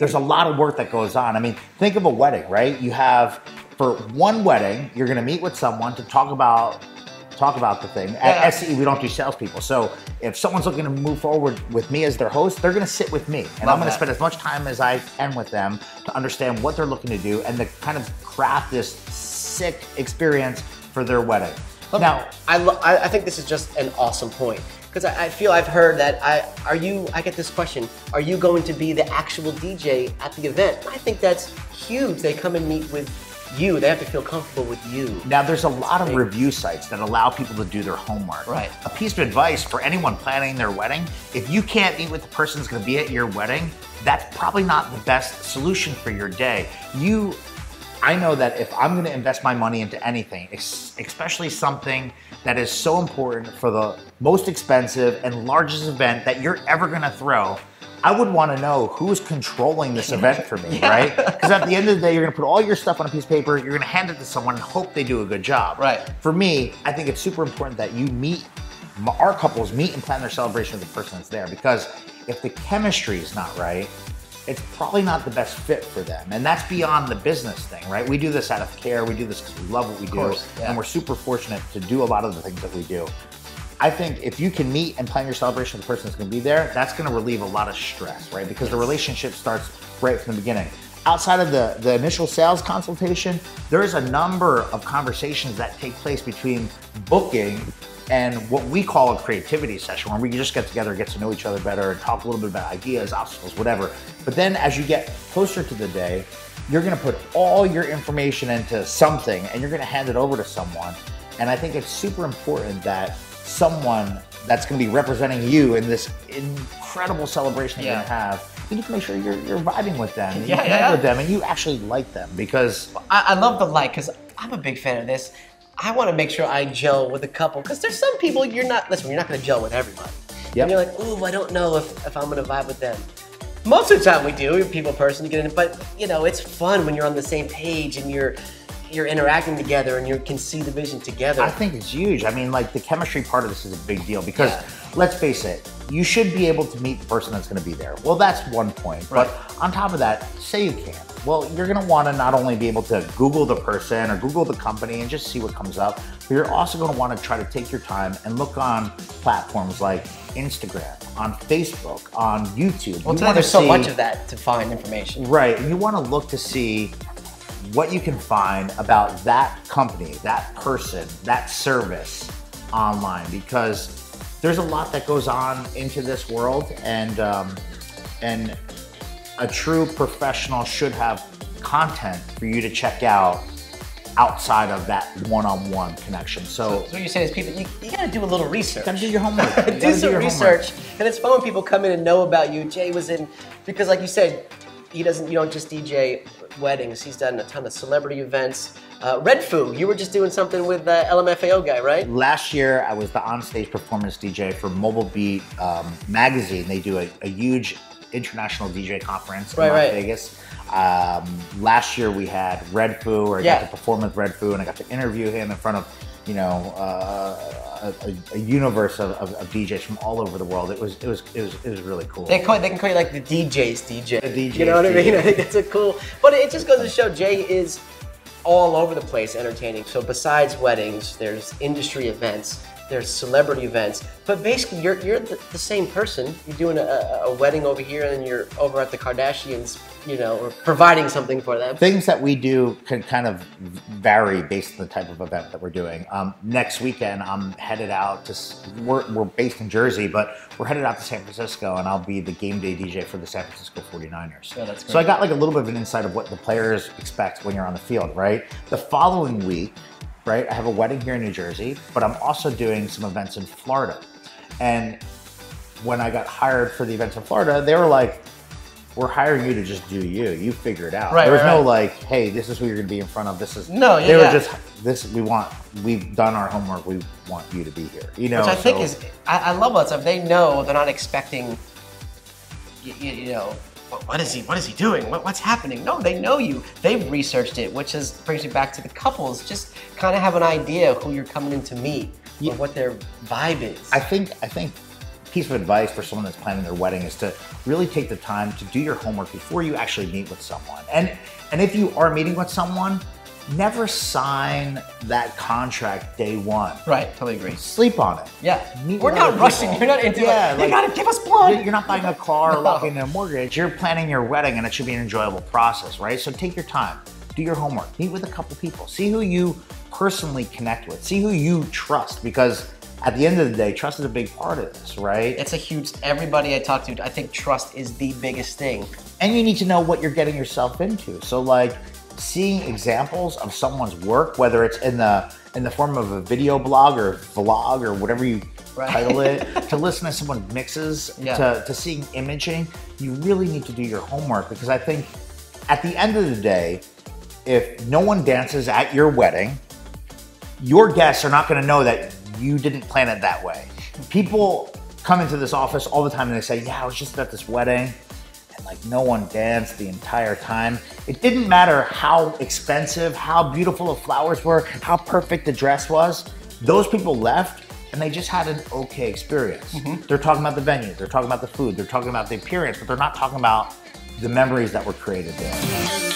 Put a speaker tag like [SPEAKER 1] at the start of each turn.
[SPEAKER 1] there's a lot of work that goes on. I mean, think of a wedding, right? You have, for one wedding, you're gonna meet with someone to talk about the thing. At SCE, we don't do salespeople. So if someone's looking to move forward with me as their host, they're gonna sit with me. And I'm gonna spend as much time as I can with them to understand what they're looking to do and to kind of craft this sick experience for their wedding. Now,
[SPEAKER 2] I think this is just an awesome point. Because I feel I've heard that, I get this question, are you going to be the actual DJ at the event? I think that's huge. They come and meet with you. They have to feel comfortable with you.
[SPEAKER 1] Now, there's a lot of review sites that allow people to do their homework.
[SPEAKER 2] Right.
[SPEAKER 1] A piece of advice for anyone planning their wedding, if you can't meet with the person that's gonna be at your wedding, that's probably not the best solution for your day. I know that if I'm gonna invest my money into anything, especially something that is so important for the most expensive and largest event that you're ever gonna throw, I would wanna know who's controlling this event for me, right? Because at the end of the day, you're gonna put all your stuff on a piece of paper, you're gonna hand it to someone and hope they do a good job.
[SPEAKER 2] Right.
[SPEAKER 1] For me, I think it's super important that you meet, our couples meet and plan their celebration with the person that's there, because if the chemistry is not right, it's probably not the best fit for them. And that's beyond the business thing, right? We do this out of care, we do this because we love what we do, and we're super fortunate to do a lot of the things that we do. I think if you can meet and plan your celebration with the person that's gonna be there, that's gonna relieve a lot of stress, right? Because the relationship starts right from the beginning. Outside of the initial sales consultation, there is a number of conversations that take place between booking and what we call a creativity session, where we just get together, get to know each other better, and talk a little bit about ideas, obstacles, whatever. But then as you get closer to the day, you're gonna put all your information into something and you're gonna hand it over to someone. And I think it's super important that someone that's gonna be representing you in this incredible celebration you're gonna have, you need to make sure you're vibing with them, and you connect with them, and you actually like them, because...
[SPEAKER 2] I love the like, because I'm a big fan of this. I want to make sure I gel with a couple, because there's some people you're not going to gel with everybody. Yep. And you're like, ooh, I don't know if I'm going to vibe with them. Most of the time we do, you're a people person, you get in, but you know, it's fun when you're on the same page and you're interacting together and you can see the vision together.
[SPEAKER 1] I think it's huge. I mean, like, the chemistry part of this is a big deal, because let's face it, you should be able to meet the person that's gonna be there. Well, that's one point, but on top of that, say you can't. Well, you're gonna wanna not only be able to Google the person or Google the company and just see what comes up, but you're also gonna wanna try to take your time and look on platforms like Instagram, on Facebook, on YouTube.
[SPEAKER 2] Well, today there's so much of that to find information.
[SPEAKER 1] Right, and you wanna look to see what you can find about that company, that person, that service online, because there's a lot that goes on into this world, and a true professional should have content for you to check out outside of that one-on-one connection. So
[SPEAKER 2] what you're saying is, people, you gotta do a little research.
[SPEAKER 1] You gotta do your homework.
[SPEAKER 2] Do some research, and it's fun when people come in and know about you. Jay was in, because like you said, you don't just DJ weddings, he's done a ton of celebrity events. Red Foo, you were just doing something with LMFAO guy, right?
[SPEAKER 1] Last year, I was the onstage performance DJ for Mobile Beat magazine. They do a huge international DJ conference in Las Vegas. Last year we had Red Foo, where I got to perform with Red Foo, and I got to interview him in front of, you know, a universe of DJs from all over the world. It was really cool.
[SPEAKER 2] They can call you like the DJ's DJ.
[SPEAKER 1] The DJ's
[SPEAKER 2] you know what I mean? I think that's a cool. But it just goes to show Jay is all over the place entertaining. So besides weddings, there's industry events, there's celebrity events, but basically you're the same person. You're doing a wedding over here, and then you're over at the Kardashians, you know, or providing something for them.
[SPEAKER 1] Things that we do can kind of vary based on the type of event that we're doing. Next weekend, I'm headed out to, we're based in Jersey, but we're headed out to San Francisco, and I'll be the game day DJ for the San Francisco 49ers.
[SPEAKER 2] Yeah, that's great.
[SPEAKER 1] So I got like a little bit of an insight of what the players expect when you're on the field, right? The following week, right, I have a wedding here in New Jersey, but I'm also doing some events in Florida. And when I got hired for the events in Florida, they were like, we're hiring you to just do you. You figure it out. There was no like, hey, this is who you're gonna be in front of. This is They were just we've done our homework. We want you to be here. You know,
[SPEAKER 2] which I think is, I love that stuff. They know they're not expecting, you know, what is he doing? What's happening? No, they know you. They've researched it, which brings me back to the couples. Just kind of have an idea of who you're coming in to meet, or what their vibe is.
[SPEAKER 1] I think piece of advice for someone that's planning their wedding is to really take the time to do your homework before you actually meet with someone. And if you are meeting with someone, never sign that contract day one.
[SPEAKER 2] Right, totally agree.
[SPEAKER 1] Sleep on it.
[SPEAKER 2] Yeah, we're not rushing. You're not into it. You gotta give us blood.
[SPEAKER 1] You're not buying a car or locking in a mortgage. You're planning your wedding, and it should be an enjoyable process, right? So take your time, do your homework, meet with a couple people, see who you personally connect with, see who you trust, because at the end of the day, trust is a big part of this, right?
[SPEAKER 2] It's a huge, everybody I talk to, I think trust is the biggest thing.
[SPEAKER 1] And you need to know what you're getting yourself into. So like, seeing examples of someone's work, whether it's in the form of a video blog or vlog or whatever you title it, to listen to someone's mixes, to seeing imaging, you really need to do your homework, because I think at the end of the day, if no one dances at your wedding, your guests are not going to know that you didn't plan it that way. People come into this office all the time and they say, yeah, I was just at this wedding, like no one danced the entire time. It didn't matter how expensive, how beautiful the flowers were, how perfect the dress was. Those people left and they just had an okay experience. They're talking about the venue, they're talking about the food, they're talking about the appearance, but they're not talking about the memories that were created there.